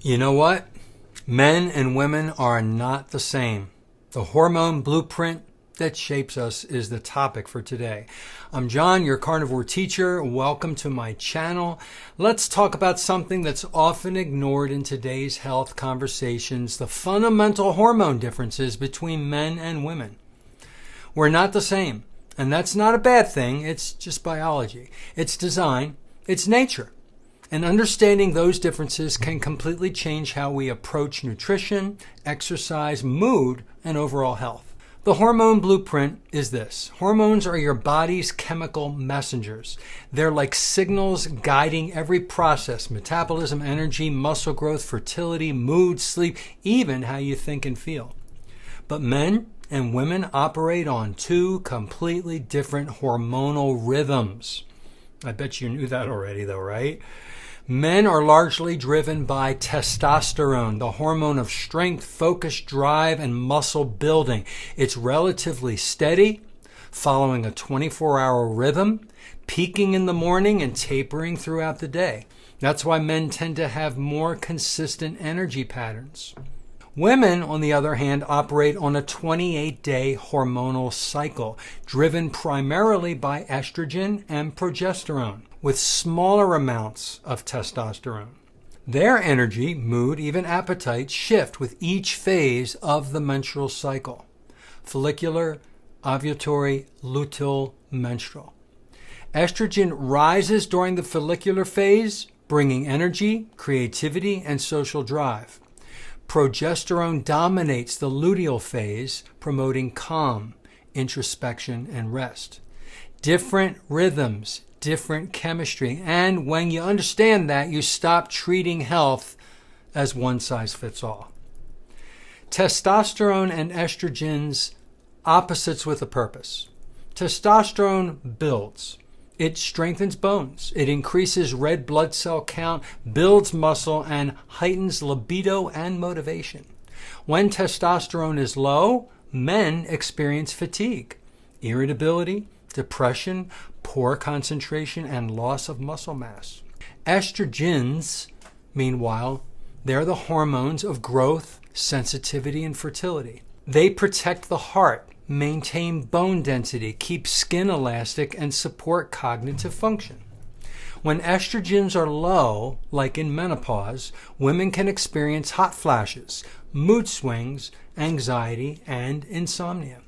You know what? Men and women are not the same. The hormone blueprint that shapes us is the topic for today. I'm John, your carnivore teacher. Welcome to my channel. Let's talk about something that's often ignored in today's health conversations, the fundamental hormone differences between men and women. We're not the same, and that's not a bad thing. It's just biology. It's design. It's nature. And understanding those differences can completely change how we approach nutrition, exercise, mood, and overall health. The hormone blueprint is this. Hormones are your body's chemical messengers. They're like signals guiding every process: metabolism, energy, muscle growth, fertility, mood, sleep, even how you think and feel. But men and women operate on two completely different hormonal rhythms. I bet you knew that already though, right? Men are largely driven by testosterone, the hormone of strength, focus, drive, and muscle building. It's relatively steady, following a 24-hour rhythm, peaking in the morning and tapering throughout the day. That's why men tend to have more consistent energy patterns. Women, on the other hand, operate on a 28-day hormonal cycle, driven primarily by estrogen and progesterone, with smaller amounts of testosterone. Their energy, mood, even appetite shift with each phase of the menstrual cycle: follicular, ovulatory, luteal, menstrual. Estrogen rises during the follicular phase, bringing energy, creativity, and social drive. Progesterone dominates the luteal phase, promoting calm, introspection, and rest. Different rhythms, different chemistry, and when you understand that, you stop treating health as one size fits all. Testosterone and estrogens, opposites with a purpose. Testosterone builds. It strengthens bones. It increases red blood cell count, builds muscle, and heightens libido and motivation. When testosterone is low, men experience fatigue, irritability, depression, poor concentration, and loss of muscle mass. Estrogens, meanwhile, they're the hormones of growth, sensitivity, and fertility. They protect the heart, maintain bone density, keep skin elastic, and support cognitive function. When estrogens are low, like in menopause, women can experience hot flashes, mood swings, anxiety, and insomnia.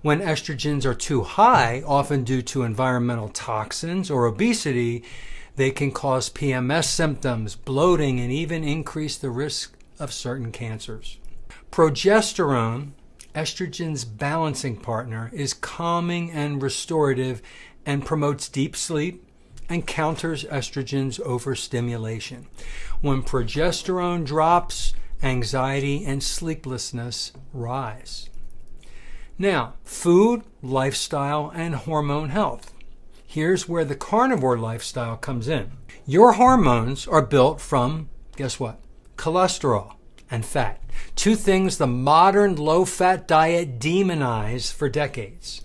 When estrogens are too high, often due to environmental toxins or obesity, they can cause PMS symptoms, bloating, and even increase the risk of certain cancers. Progesterone, estrogen's balancing partner, is calming and restorative and promotes deep sleep and counters estrogen's overstimulation. When progesterone drops, anxiety and sleeplessness rise. Now, food, lifestyle, and hormone health. Here's where the carnivore lifestyle comes in. Your hormones are built from, guess what? Cholesterol and fat. Two things the modern low-fat diet demonized for decades.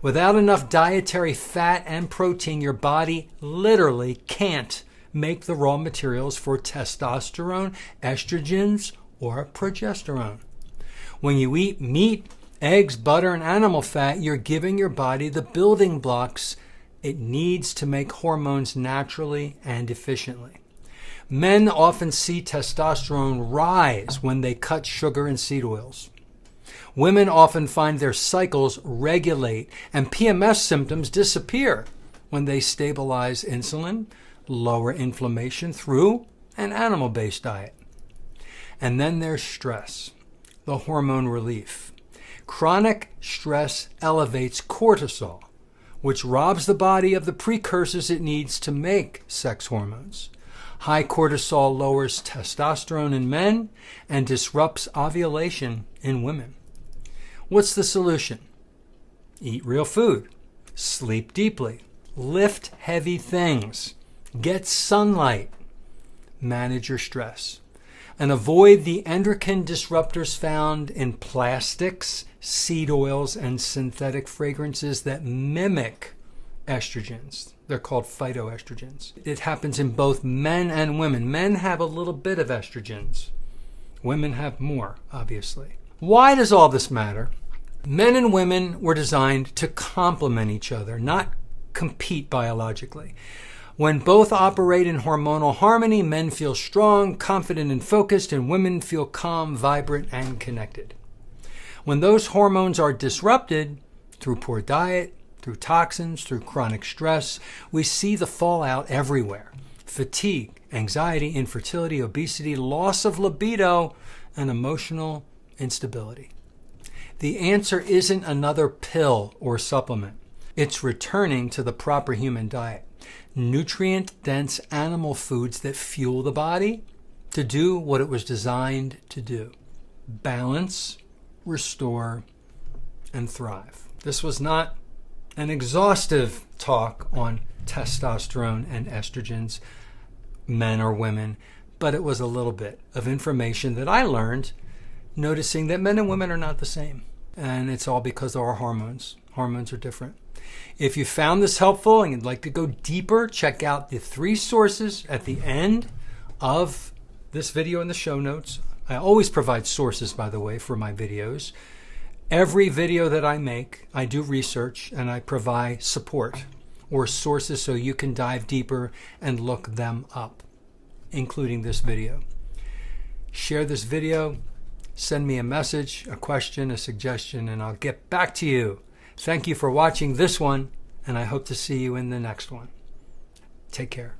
Without enough dietary fat and protein, your body literally can't make the raw materials for testosterone, estrogens, or progesterone. When you eat meat, eggs, butter, and animal fat, you're giving your body the building blocks it needs to make hormones naturally and efficiently. Men often see testosterone rise when they cut sugar and seed oils. Women often find their cycles regulate and PMS symptoms disappear when they stabilize insulin, lower inflammation through an animal-based diet. And then there's stress, the hormone relief. Chronic stress elevates cortisol, which robs the body of the precursors it needs to make sex hormones. High cortisol lowers testosterone in men and disrupts ovulation in women. What's the solution? Eat real food, sleep deeply, lift heavy things, get sunlight, manage your stress, and avoid the endocrine disruptors found in plastics, seed oils, and synthetic fragrances that mimic estrogens. They're called phytoestrogens. It happens in both men and women. Men have a little bit of estrogens. Women have more, obviously. Why does all this matter? Men and women were designed to complement each other, not compete biologically. When both operate in hormonal harmony, men feel strong, confident, and focused, and women feel calm, vibrant, and connected. When those hormones are disrupted through poor diet, through toxins, through chronic stress, we see the fallout everywhere. Fatigue, anxiety, infertility, obesity, loss of libido, and emotional instability. The answer isn't another pill or supplement. It's returning to the proper human diet. Nutrient-dense animal foods that fuel the body to do what it was designed to do. Balance, restore, and thrive. This was not an exhaustive talk on testosterone and estrogens, men or women, but it was a little bit of information that I learned noticing that men and women are not the same. And it's all because of our hormones. Hormones are different. If you found this helpful and you'd like to go deeper, check out the 3 sources at the end of this video in the show notes. I always provide sources, by the way, for my videos. Every video that I make, I do research and I provide support or sources so you can dive deeper and look them up, including this video. Share this video, send me a message, a question, a suggestion, and I'll get back to you. Thank you for watching this one, and I hope to see you in the next one. Take care.